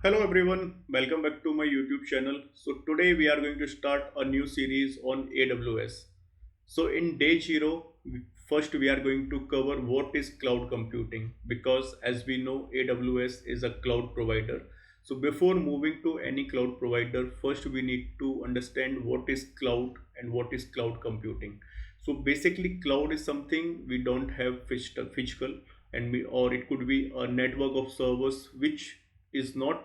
Hello everyone, welcome back to my YouTube channel. So today we are going to start a new series on AWS. So in day 0, first we are going to cover what is cloud computing because as we know AWS is a cloud provider. So before moving to any cloud provider, first we need to understand what is cloud and what is cloud computing. So basically cloud is something we don't have physical and or it could be a network of servers which is not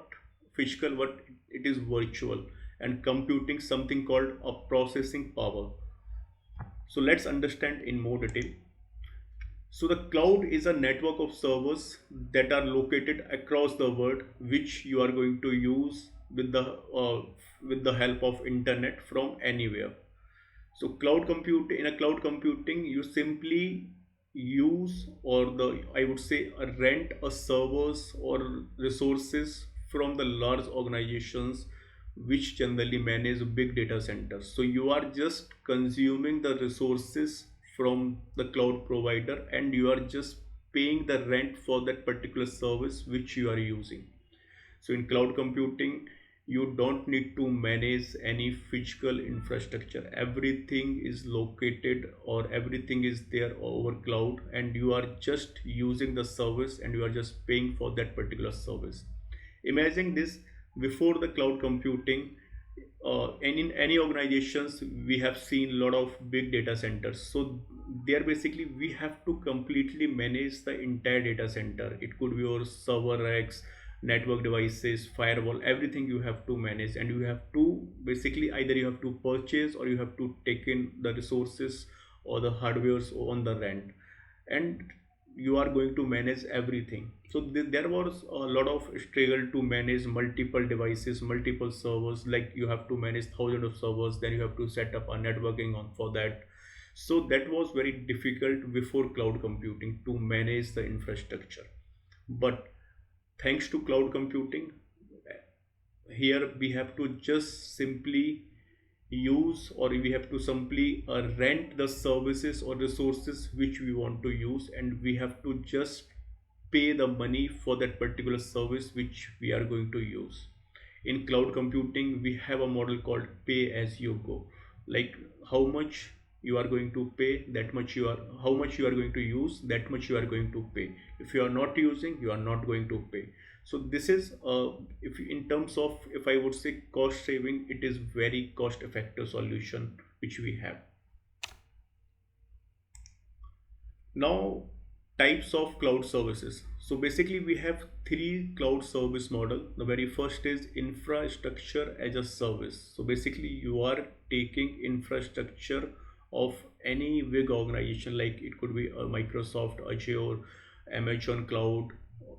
physical but it is virtual, and computing something called a processing power. So let's understand in more detail. So the cloud is a network of servers that are located across the world, which you are going to use with the help of internet from anywhere. So cloud compute in a cloud computing, you simply use or the I would say rent a servers or resources from the large organizations which generally manage big data centers. So you are just consuming the resources from the cloud provider and you are just paying the rent for that particular service which you are using. So in cloud computing, you don't need to manage any physical infrastructure. Everything is located or everything is there over cloud, and you are just using the service and you are just paying for that particular service. Imagine this before the cloud computing. And in any organizations we have seen a lot of big data centers, so there basically we have to completely manage the entire data center. It could be your server racks, network devices, firewall, everything you have to manage, and you have to basically either you have to purchase or you have to take in the resources or the hardwares on the rent, and you are going to manage everything. So there was a lot of struggle to manage multiple devices, multiple servers. Like you have to manage thousands of servers, then you have to set up a networking on for that. So that was very difficult before cloud computing to manage the infrastructure. But thanks to cloud computing, here we have to just simply use or we have to simply rent the services or resources which we want to use, and we have to just pay the money for that particular service which we are going to use. In cloud computing we have a model called pay as you go. Like how much you are going to pay, that much you are how much you are going to use, that much you are going to pay. If you are not using, you are not going to pay. So this is if in terms of, if I would say, cost saving, it is very cost effective solution which we have. Now, types of cloud services. So basically we have three cloud service model. The very first is infrastructure as a service. So basically you are taking infrastructure of any big organization, like it could be a Microsoft, Azure, Amazon Cloud,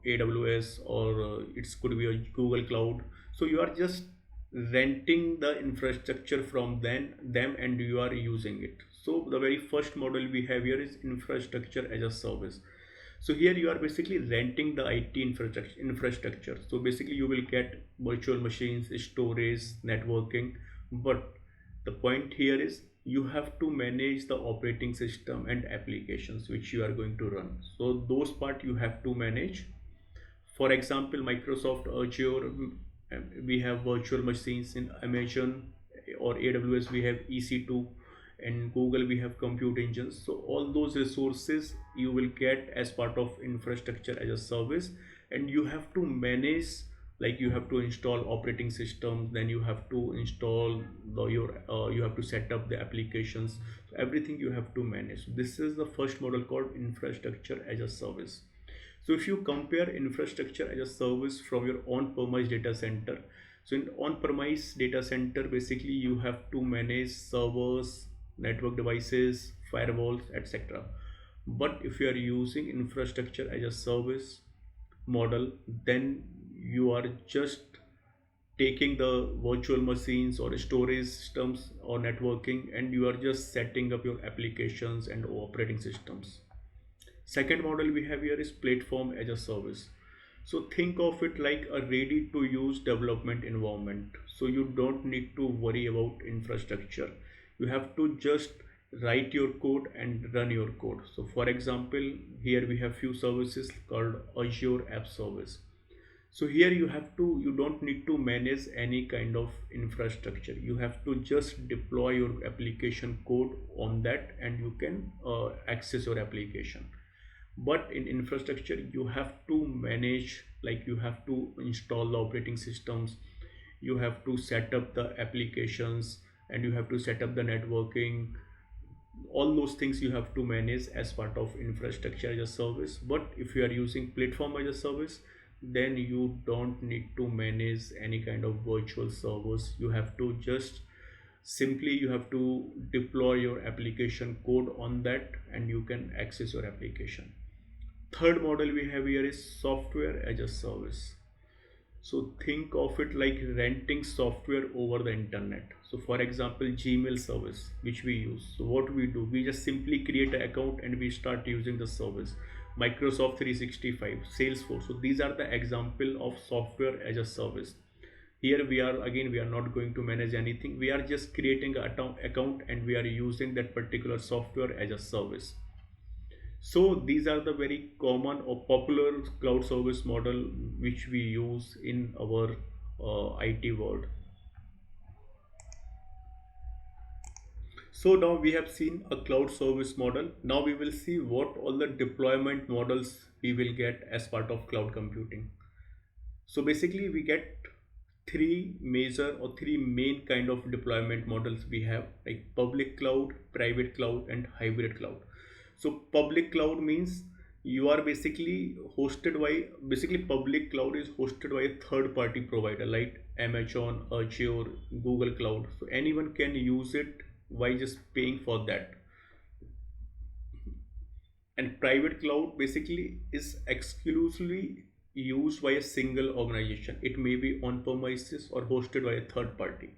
AWS, or it could be a Google Cloud. So you are just renting the infrastructure from them and you are using it. So the very first model we have here is infrastructure as a service. So here you are basically renting the IT infrastructure. So basically you will get virtual machines, storage, networking, but the point here is you have to manage the operating system and applications which you are going to run. So those part you have to manage. For example, Microsoft Azure, we have virtual machines. In Amazon or AWS, we have EC2. And Google, we have compute engines. So all those resources you will get as part of infrastructure as a service, and you have to manage. Like you have to install operating systems, then you have to install you have to set up the applications. So everything you have to manage. This is the first model called infrastructure as a service. So if you compare infrastructure as a service from your on-premise data center, so in on-premise data center, basically you have to manage servers, network devices, firewalls, etc. But if you are using infrastructure as a service model, then you are just taking the virtual machines or storage systems or networking, and you are just setting up your applications and operating systems. Second model we have here is platform as a service. So think of it like a ready to use development environment. So you don't need to worry about infrastructure. You have to just write your code and run your code. So for example, here we have few services called Azure App Service. So here you don't need to manage any kind of infrastructure. You have to just deploy your application code on that, and you can access your application. But in infrastructure you have to manage, like you have to install the operating systems, you have to set up the applications, and you have to set up the networking. All those things you have to manage as part of infrastructure as a service. But if you are using platform as a service, then you don't need to manage any kind of virtual servers. You have to just simply you have to deploy your application code on that, and you can access your application. Third model we have here is software as a service. So think of it like renting software over the internet. So for example, Gmail service which we use. So what we do, we just simply create an account and we start using the service. Microsoft 365, Salesforce. So these are the example of software as a service. Here we are not going to manage anything. We are just creating an account and we are using that particular software as a service. So these are the very common or popular cloud service model which we use in our IT world. So now we have seen a cloud service model. Now we will see what all the deployment models we will get as part of cloud computing. So basically we get three major or three main kind of deployment models we have, like public cloud, private cloud, and hybrid cloud. So public cloud means you are basically hosted by, basically public cloud is hosted by a third party provider like Amazon, Azure, Google Cloud. So anyone can use it by just paying for that. And private cloud basically is exclusively used by a single organization. It may be on premises or hosted by a third party.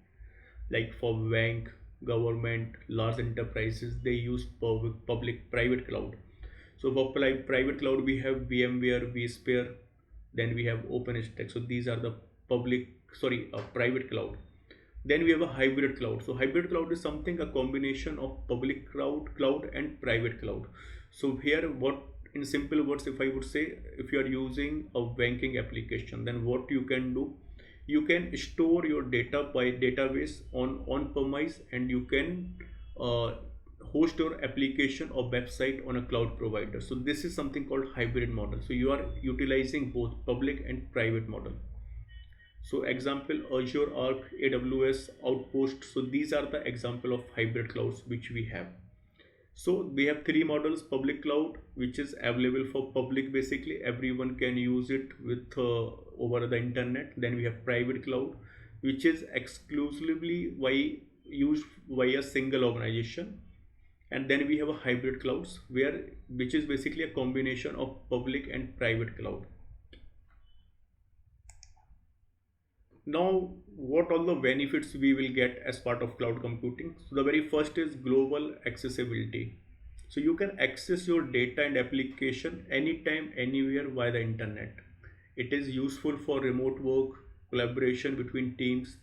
Like for bank, government, large enterprises, they use public private cloud. So for private cloud we have VMware, vSphere, then we have OpenStack. So these are the private cloud. Then we have a hybrid cloud. So hybrid cloud is something, a combination of public cloud and private cloud. So here what, in simple words, if I would say, if you are using a banking application, then what you can do, you can store your data by database on premise, and you can host your application or website on a cloud provider. So this is something called hybrid model. So you are utilizing both public and private model. So example, Azure Arc, AWS Outpost. So these are the example of hybrid clouds which we have. So we have three models: public cloud, which is available for public, basically everyone can use it with over the internet. Then we have private cloud, which is exclusively used by a single organization. And then we have a hybrid clouds, which is basically a combination of public and private cloud. Now, what all the benefits we will get as part of cloud computing? So the very first is global accessibility. So you can access your data and application anytime, anywhere via the internet. It is useful for remote work, collaboration between teams.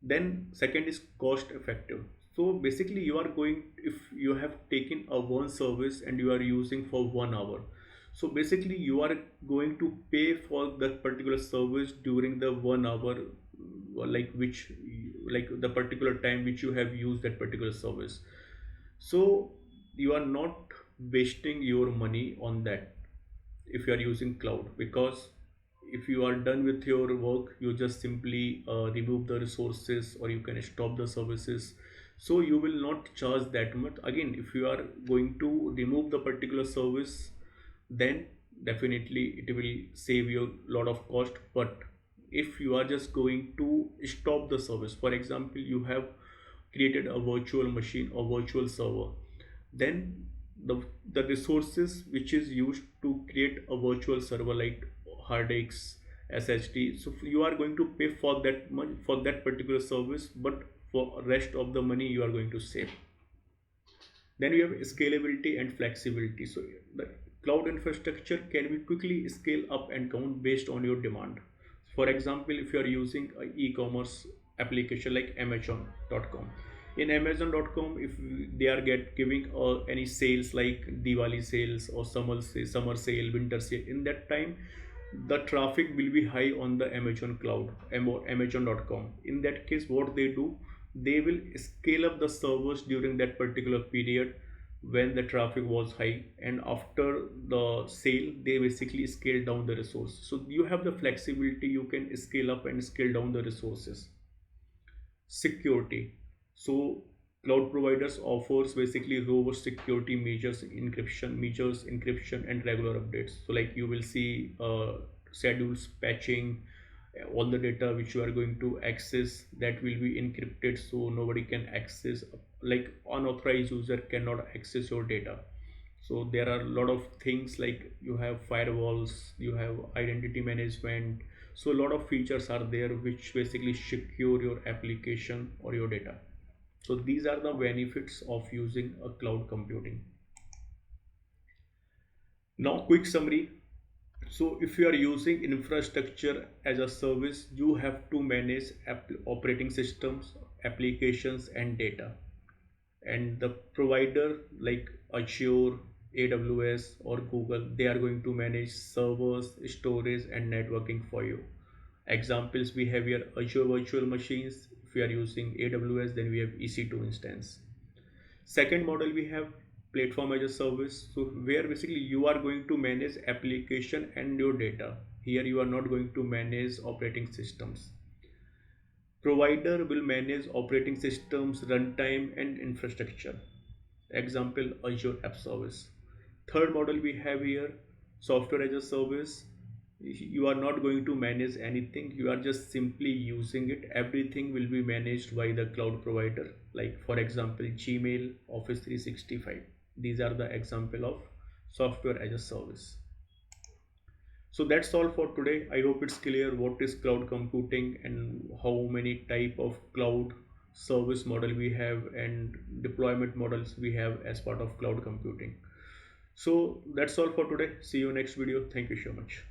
Then second is cost effective. So basically you are going, if you have taken a one service and you are using for 1 hour, so basically you are going to pay for that particular service during the 1 hour, like the particular time which you have used that particular service. So you are not wasting your money on that if you are using cloud, because if you are done with your work, you just simply remove the resources, or you can stop the services. So you will not charge that much. Again, if you are going to remove the particular service, then definitely it will save you a lot of cost. But if you are just going to stop the service, for example, you have created a virtual machine or virtual server, then the resources which is used to create a virtual server, like hard disks, SSD, so you are going to pay for that much for that particular service, but for rest of the money you are going to save. Then we have scalability and flexibility. So the cloud infrastructure can be quickly scale up and down based on your demand. For example, if you are using an e-commerce application like Amazon.com, in Amazon.com, if they are giving any sales like Diwali sales or summer sale, winter sale, in that time the traffic will be high on the Amazon cloud, Amazon.com. In that case, what they do, they will scale up the servers during that particular period when the traffic was high, and after the sale, they basically scale down the resource. So you have the flexibility, you can scale up and scale down the resources. Security. So cloud providers offers basically robust security measures, encryption and regular updates. So like you will see schedules, patching, all the data which you are going to access, that will be encrypted so nobody can access, like unauthorized user cannot access your data. So there are a lot of things, like you have firewalls, you have identity management. So a lot of features are there which basically secure your application or your data. So these are the benefits of using a cloud computing. Now quick summary. So if you are using infrastructure as a service, you have to manage operating systems, applications and data. And the provider like Azure, AWS or Google, they are going to manage servers, storage and networking for you. Examples, we have here Azure virtual machines. If we are using AWS, then we have EC2 instance. Second model, we have platform as a service. So where basically you are going to manage application and your data. Here you are not going to manage operating systems. Provider will manage operating systems, runtime and infrastructure. Example, Azure App Service. Third model we have here, software as a service. You are not going to manage anything, you are just simply using it. Everything will be managed by the cloud provider, like for example Gmail, Office 365. These are the example of software as a service. So that's all for today. I hope it's clear what is cloud computing and how many type of cloud service model we have and deployment models we have as part of cloud computing. So that's all for today. See you next video. Thank you so much.